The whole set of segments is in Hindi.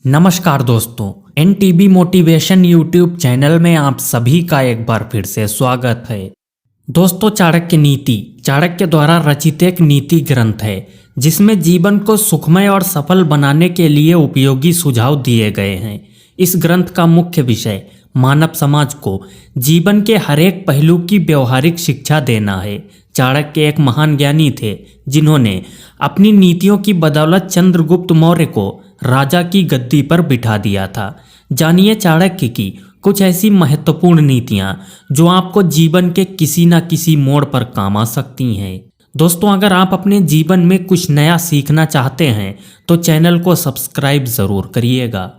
नमस्कार दोस्तों, एनटीबी मोटिवेशन यूट्यूब चैनल में आप सभी का एक बार फिर से स्वागत है। दोस्तों, चाणक्य द्वारा रचित एक नीति ग्रंथ है जिसमें जीवन को सुखमय और सफल बनाने के लिए उपयोगी सुझाव दिए गए हैं। इस ग्रंथ का मुख्य विषय मानव समाज को जीवन के हर एक पहलू की व्यवहारिक शिक्षा देना है। चाणक्य एक महान ज्ञानी थे जिन्होंने अपनी नीतियों की बदौलत चंद्रगुप्त मौर्य को राजा की गद्दी पर बिठा दिया था। जानिए चाणक्य की कुछ ऐसी महत्वपूर्ण नीतियां जो आपको जीवन के किसी न किसी मोड़ पर काम आ सकती हैं। दोस्तों, अगर आप अपने जीवन में कुछ नया सीखना चाहते हैं तो चैनल को सब्सक्राइब जरूर करिएगा।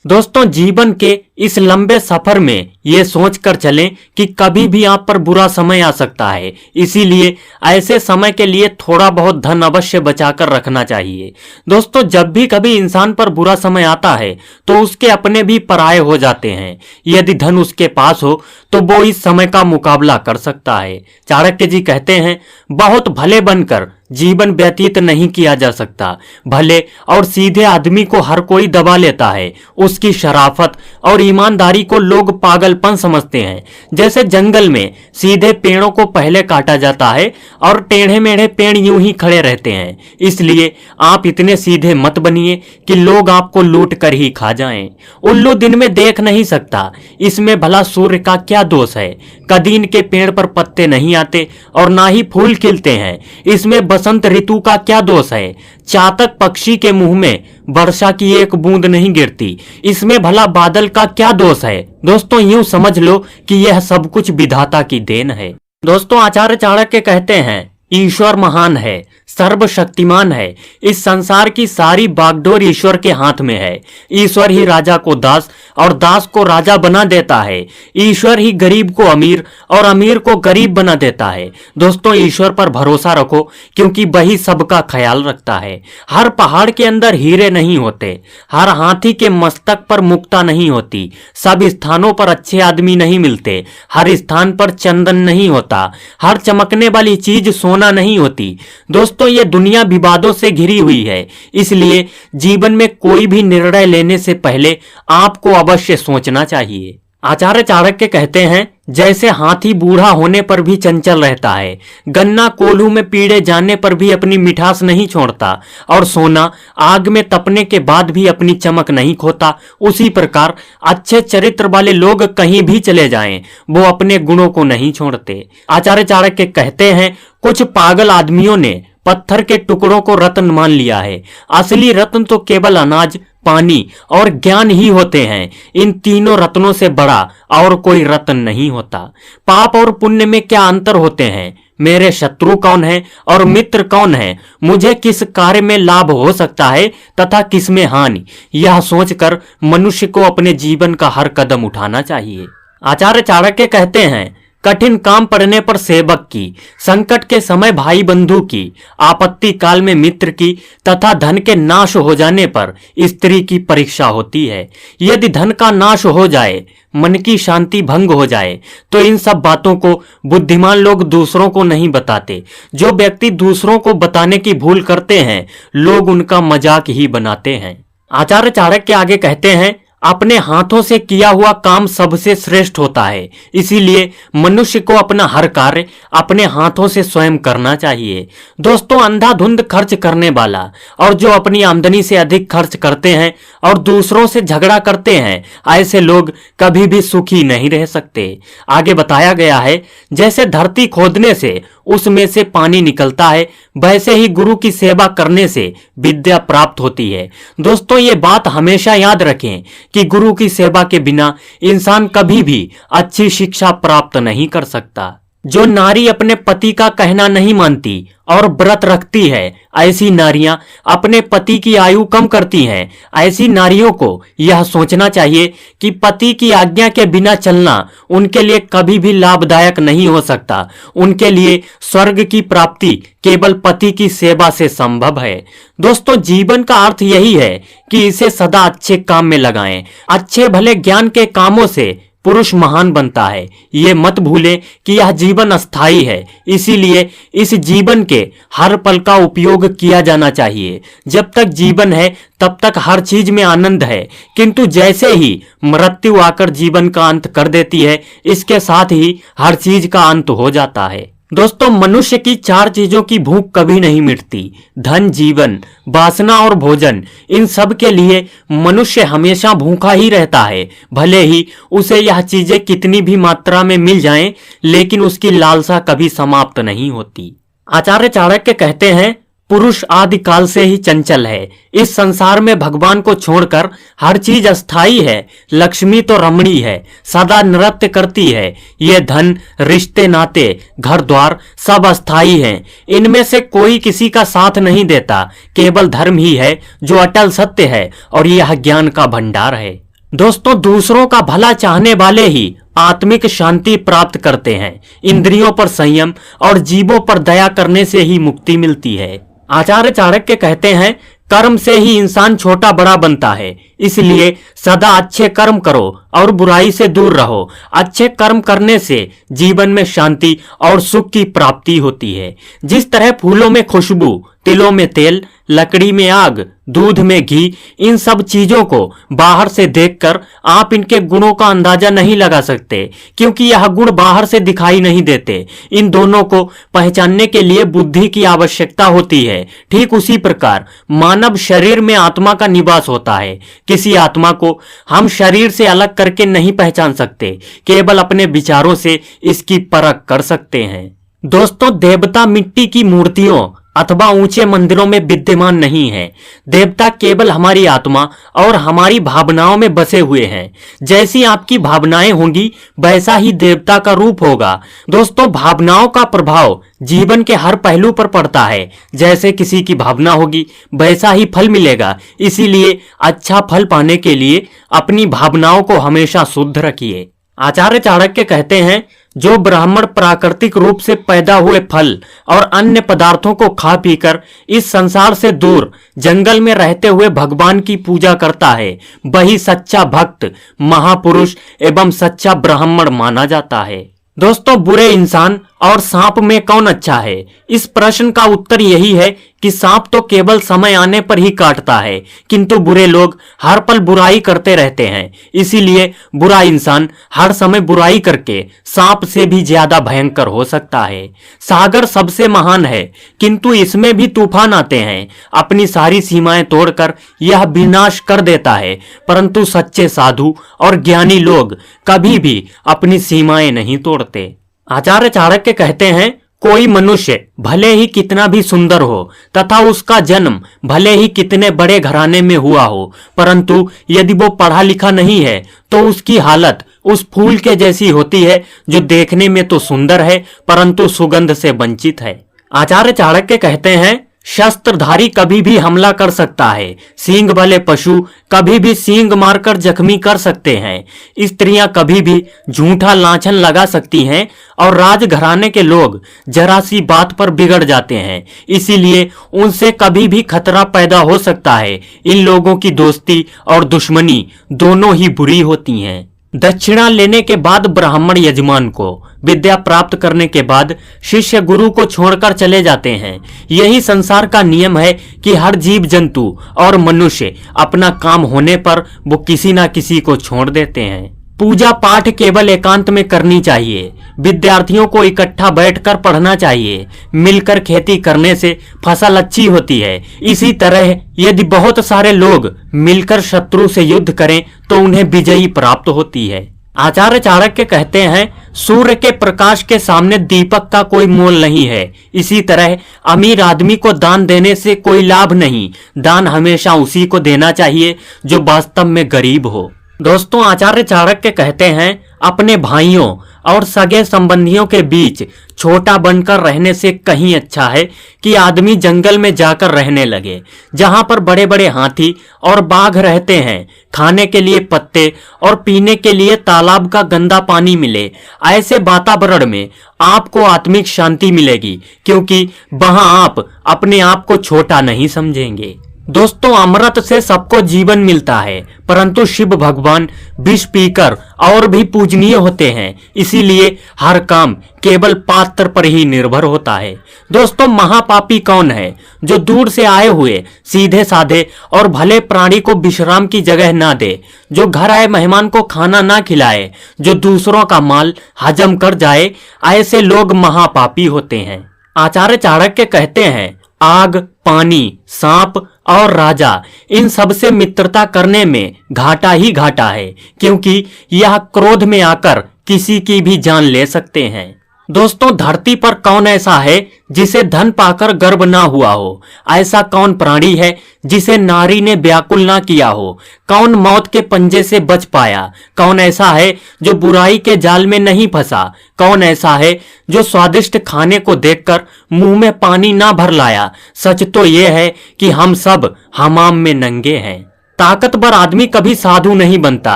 दोस्तों, जीवन के इस लंबे सफर में ये सोच कर चलें कि कभी भी आप पर बुरा समय आ सकता है, इसीलिए ऐसे समय के लिए थोड़ा बहुत धन अवश्य बचाकर रखना चाहिए। दोस्तों, जब भी कभी इंसान पर बुरा समय आता है तो उसके अपने भी पराये हो जाते हैं। यदि धन उसके पास हो तो वो इस समय का मुकाबला कर सकता है। चाणक्य जी कहते हैं, बहुत भले बनकर जीवन व्यतीत नहीं किया जा सकता। भले और सीधे आदमी को हर कोई दबा लेता है। उसकी शराफत और ईमानदारी को लोग पागलपन समझते हैं। जैसे जंगल में सीधे पेड़ों को पहले काटा जाता है और टेढ़े मेढ़े पेड़ यूं ही खड़े रहते हैं। इसलिए आप इतने सीधे मत बनिए कि लोग आपको लूट कर ही खा जाएं। उल्लू दिन में देख नहीं सकता, इसमें भला सूर्य का क्या दोष है। कदीन के पेड़ पर पत्ते नहीं आते और ना ही फूल खिलते हैं, इसमें बसंत ऋतु का क्या दोष है। चातक पक्षी के मुंह में वर्षा की एक बूंद नहीं गिरती, इसमें भला बादल का क्या दोष है। दोस्तों, यूं समझ लो कि यह सब कुछ विधाता की देन है। दोस्तों, आचार्य चाणक्य कहते हैं, ईश्वर महान है, सर्वशक्तिमान है। इस संसार की सारी बागडोर ईश्वर के हाथ में है। ईश्वर ही राजा को दास और दास को राजा बना देता है। ईश्वर ही गरीब को अमीर और अमीर को गरीब बना देता है। दोस्तों, ईश्वर पर भरोसा रखो क्योंकि वही सबका ख्याल रखता है। हर पहाड़ के अंदर हीरे नहीं होते, हर हाथी के मस्तक पर मुक्ता नहीं होती, सब स्थानों पर अच्छे आदमी नहीं मिलते, हर स्थान पर चंदन नहीं होता, हर चमकने वाली चीज सोना नहीं होती। दोस्तों, ये दुनिया विवादों से घिरी हुई है, इसलिए जीवन में कोई भी निर्णय लेने से पहले आपको अवश्य सोचना चाहिए। आचार्य चाणक्य कहते हैं, जैसे हाथी बूढ़ा होने पर भी चंचल रहता है, गन्ना कोल्हू में पीड़े जाने पर भी अपनी मिठास नहीं छोड़ता और सोना आग में तपने के बाद भी अपनी चमक नहीं खोता, उसी प्रकार अच्छे चरित्र वाले लोग कहीं भी चले जाएं, वो अपने गुणों को नहीं छोड़ते। आचार्य चाणक्य कहते हैं, कुछ पागल आदमियों ने पत्थर के टुकड़ों को रत्न मान लिया है। असली रत्न तो केवल अनाज, पानी और ज्ञान ही होते हैं। इन तीनों रत्नों से बड़ा और कोई रत्न नहीं होता। पाप और पुण्य में क्या अंतर होते हैं? मेरे शत्रु कौन है और मित्र कौन है? मुझे किस कार्य में लाभ हो सकता है तथा किस में हानि? यह सोचकर मनुष्य को अपने जीवन का हर कदम उठाना चाहिए। आचार्य चाणक्य कहते हैं, कठिन काम पड़ने पर सेवक की, संकट के समय भाई बंधु की, आपत्ति काल में मित्र की तथा धन के नाश हो जाने पर स्त्री की परीक्षा होती है। यदि धन का नाश हो जाए, मन की शांति भंग हो जाए तो इन सब बातों को बुद्धिमान लोग दूसरों को नहीं बताते। जो व्यक्ति दूसरों को बताने की भूल करते हैं, लोग उनका मजाक ही बनाते हैं। आचार्य चाणक्य आगे कहते हैं, अपने हाथों से किया हुआ काम सबसे श्रेष्ठ होता है, इसीलिए मनुष्य को अपना हर कार्य अपने हाथों से स्वयं करना चाहिए। दोस्तों, अंधाधुंध खर्च करने वाला और जो अपनी आमदनी से अधिक खर्च करते हैं और दूसरों से झगड़ा करते हैं, ऐसे लोग कभी भी सुखी नहीं रह सकते। आगे बताया गया है, जैसे धरती खोदने से उसमें से पानी निकलता है, वैसे ही गुरु की सेवा करने से विद्या प्राप्त होती है। दोस्तों, ये बात हमेशा याद रखें कि गुरु की सेवा के बिना इंसान कभी भी अच्छी शिक्षा प्राप्त नहीं कर सकता। जो नारी अपने पति का कहना नहीं मानती और व्रत रखती है, ऐसी नारियां अपने पति की आयु कम करती हैं। ऐसी नारियों को यह सोचना चाहिए कि पति की आज्ञा के बिना चलना उनके लिए कभी भी लाभदायक नहीं हो सकता। उनके लिए स्वर्ग की प्राप्ति केवल पति की सेवा से संभव है। दोस्तों, जीवन का अर्थ यही है कि इसे सदा अच्छे काम में लगाएं। अच्छे भले ज्ञान के कामों से पुरुष महान बनता है। ये मत भूलें कि यह जीवन अस्थायी है, इसीलिए इस जीवन के हर पल का उपयोग किया जाना चाहिए। जब तक जीवन है तब तक हर चीज में आनंद है, किंतु जैसे ही मृत्यु आकर जीवन का अंत कर देती है, इसके साथ ही हर चीज का अंत हो जाता है। दोस्तों, मनुष्य की 4 चीजों की भूख कभी नहीं मिटती: धन, जीवन, वासना और भोजन। इन सब के लिए मनुष्य हमेशा भूखा ही रहता है। भले ही उसे यह चीजें कितनी भी मात्रा में मिल जाएं, लेकिन उसकी लालसा कभी समाप्त नहीं होती। आचार्य चाणक्य कहते हैं, पुरुष आदिकाल से ही चंचल है। इस संसार में भगवान को छोड़कर हर चीज अस्थाई है। लक्ष्मी तो रमणी है, सदा नृत्य करती है। ये धन, रिश्ते, नाते, घर द्वार सब अस्थाई हैं। इनमें से कोई किसी का साथ नहीं देता। केवल धर्म ही है जो अटल सत्य है, और यह ज्ञान का भंडार है। दोस्तों, दूसरों का भला चाहने वाले ही आत्मिक शांति प्राप्त करते हैं। इंद्रियों पर संयम और जीवों पर दया करने से ही मुक्ति मिलती है। आचार्य चाणक्य कहते हैं, कर्म से ही इंसान छोटा बड़ा बनता है, इसलिए सदा अच्छे कर्म करो और बुराई से दूर रहो। अच्छे कर्म करने से जीवन में शांति और सुख की प्राप्ति होती है। जिस तरह फूलों में खुशबू, तिलों में तेल, लकड़ी में आग, दूध में घी, इन सब चीजों को बाहर से देखकर आप इनके गुणों का अंदाजा नहीं लगा सकते, क्योंकि यह गुण बाहर से दिखाई नहीं देते। इन दोनों को पहचानने के लिए बुद्धि की आवश्यकता होती है। ठीक उसी प्रकार मानव शरीर में आत्मा का निवास होता है। किसी आत्मा को हम शरीर से अलग करके नहीं पहचान सकते, केवल अपने विचारों से इसकी परख कर सकते हैं। दोस्तों, देवता मिट्टी की मूर्तियों अथवा ऊंचे मंदिरों में विद्यमान नहीं है। देवता केवल हमारी आत्मा और हमारी भावनाओं में बसे हुए हैं। जैसी आपकी भावनाएं होंगी, वैसा ही देवता का रूप होगा। दोस्तों, भावनाओं का प्रभाव जीवन के हर पहलू पर पड़ता है। जैसे किसी की भावना होगी, वैसा ही फल मिलेगा। इसीलिए अच्छा फल पाने के लिए अपनी भावनाओं को हमेशा शुद्ध रखिए। आचार्य चाणक्य कहते हैं, जो ब्राह्मण प्राकृतिक रूप से पैदा हुए फल और अन्य पदार्थों को खा पीकर इस संसार से दूर जंगल में रहते हुए भगवान की पूजा करता है, वही सच्चा भक्त, महापुरुष एवं सच्चा ब्राह्मण माना जाता है। दोस्तों, बुरे इंसान और सांप में कौन अच्छा है? इस प्रश्न का उत्तर यही है कि सांप तो केवल समय आने पर ही काटता है, किंतु बुरे लोग हर पल बुराई करते रहते हैं। इसीलिए बुरा इंसान हर समय बुराई करके सांप से भी ज्यादा भयंकर हो सकता है। सागर सबसे महान है, किंतु इसमें भी तूफान आते हैं। अपनी सारी सीमाएं तोड़कर यह विनाश कर देता है, परंतु सच्चे साधु और ज्ञानी लोग कभी भी अपनी सीमाएं नहीं तोड़ते। आचार्य चाणक्य कहते हैं, कोई मनुष्य भले ही कितना भी सुंदर हो तथा उसका जन्म भले ही कितने बड़े घराने में हुआ हो, परंतु यदि वो पढ़ा लिखा नहीं है तो उसकी हालत उस फूल के जैसी होती है जो देखने में तो सुंदर है परंतु सुगंध से वंचित है। आचार्य चाणक्य कहते हैं, शस्त्रधारी कभी भी हमला कर सकता है, सींग वाले पशु कभी भी सींग मारकर जख्मी कर सकते हैं। स्त्रियां कभी भी झूठा लांछन लगा सकती हैं और राजघराने के लोग जरा सी बात पर बिगड़ जाते हैं। इसीलिए उनसे कभी भी खतरा पैदा हो सकता है। इन लोगों की दोस्ती और दुश्मनी दोनों ही बुरी होती हैं। दक्षिणा लेने के बाद ब्राह्मण यजमान को, विद्या प्राप्त करने के बाद शिष्य गुरु को छोड़कर चले जाते हैं। यही संसार का नियम है कि हर जीव जंतु और मनुष्य अपना काम होने पर वो किसी ना किसी को छोड़ देते हैं। पूजा पाठ केवल एकांत में करनी चाहिए। विद्यार्थियों को इकट्ठा बैठकर पढ़ना चाहिए। मिलकर खेती करने से फसल अच्छी होती है। इसी तरह यदि बहुत सारे लोग मिलकर शत्रु से युद्ध करें तो उन्हें विजयी प्राप्त होती है। आचार्य चाणक्य कहते हैं, सूर्य के प्रकाश के सामने दीपक का कोई मोल नहीं है। इसी तरह अमीर आदमी को दान देने से कोई लाभ नहीं। दान हमेशा उसी को देना चाहिए जो वास्तव में गरीब हो। दोस्तों, आचार्य चाणक्य कहते हैं, अपने भाइयों और सगे संबंधियों के बीच छोटा बनकर रहने से कहीं अच्छा है कि आदमी जंगल में जाकर रहने लगे, जहां पर बड़े बड़े हाथी और बाघ रहते हैं। खाने के लिए पत्ते और पीने के लिए तालाब का गंदा पानी मिले। ऐसे वातावरण में आपको आत्मिक शांति मिलेगी, क्योंकि वहां आप अपने आप को छोटा नहीं समझेंगे। दोस्तों, अमृत से सबको जीवन मिलता है, परंतु शिव भगवान विष पीकर और भी पूजनीय होते हैं। इसीलिए हर काम केवल पात्र पर ही निर्भर होता है। दोस्तों, महापापी कौन है? जो दूर से आए हुए सीधे साधे और भले प्राणी को विश्राम की जगह ना दे, जो घर आए मेहमान को खाना ना खिलाए, जो दूसरों का माल हजम कर जाए, ऐसे लोग महापापी होते हैं। आचार्य चाणक्य कहते हैं, आग, पानी, सांप और राजा, इन सब से मित्रता करने में घाटा ही घाटा है, क्योंकि यह क्रोध में आकर किसी की भी जान ले सकते हैं। दोस्तों, धरती पर कौन ऐसा है जिसे धन पाकर गर्व ना हुआ हो? ऐसा कौन प्राणी है जिसे नारी ने व्याकुल ना किया हो? कौन मौत के पंजे से बच पाया? कौन ऐसा है जो बुराई के जाल में नहीं फंसा? कौन ऐसा है जो स्वादिष्ट खाने को देखकर मुंह में पानी ना भर लाया? सच तो यह है कि हम सब हमाम में नंगे हैं। ताकतवर आदमी कभी साधु नहीं बनता,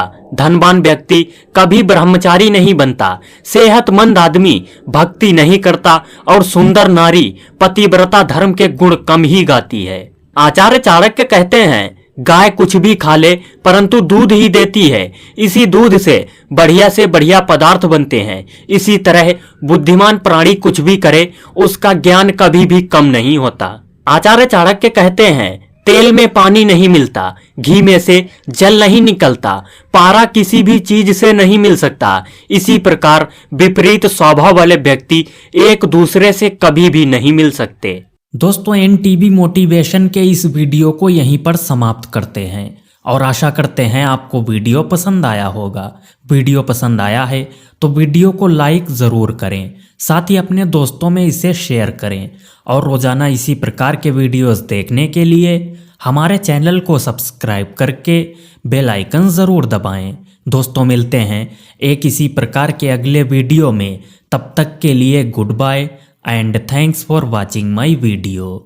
धनवान व्यक्ति कभी ब्रह्मचारी नहीं बनता, सेहतमंद आदमी भक्ति नहीं करता और सुंदर नारी पतिव्रता धर्म के गुण कम ही गाती है। आचार्य चाणक्य कहते हैं, गाय कुछ भी खा ले परंतु दूध ही देती है। इसी दूध से बढ़िया पदार्थ बनते हैं। इसी तरह बुद्धिमान प्राणी कुछ भी करे, उसका ज्ञान कभी भी कम नहीं होता। आचार्य चाणक्य कहते हैं, तेल में पानी नहीं मिलता, घी में से जल नहीं निकलता, पारा किसी भी चीज से नहीं मिल सकता। इसी प्रकार विपरीत स्वभाव वाले व्यक्ति एक दूसरे से कभी भी नहीं मिल सकते। दोस्तों, एनटीबी मोटिवेशन के इस वीडियो को यहीं पर समाप्त करते हैं और आशा करते हैं आपको वीडियो पसंद आया होगा। वीडियो पसंद आया है तो वीडियो को लाइक ज़रूर करें, साथ ही अपने दोस्तों में इसे शेयर करें और रोज़ाना इसी प्रकार के वीडियोस देखने के लिए हमारे चैनल को सब्सक्राइब करके बेल आइकन ज़रूर दबाएं। दोस्तों, मिलते हैं एक इसी प्रकार के अगले वीडियो में। तब तक के लिए good bye and thanks for watching my video.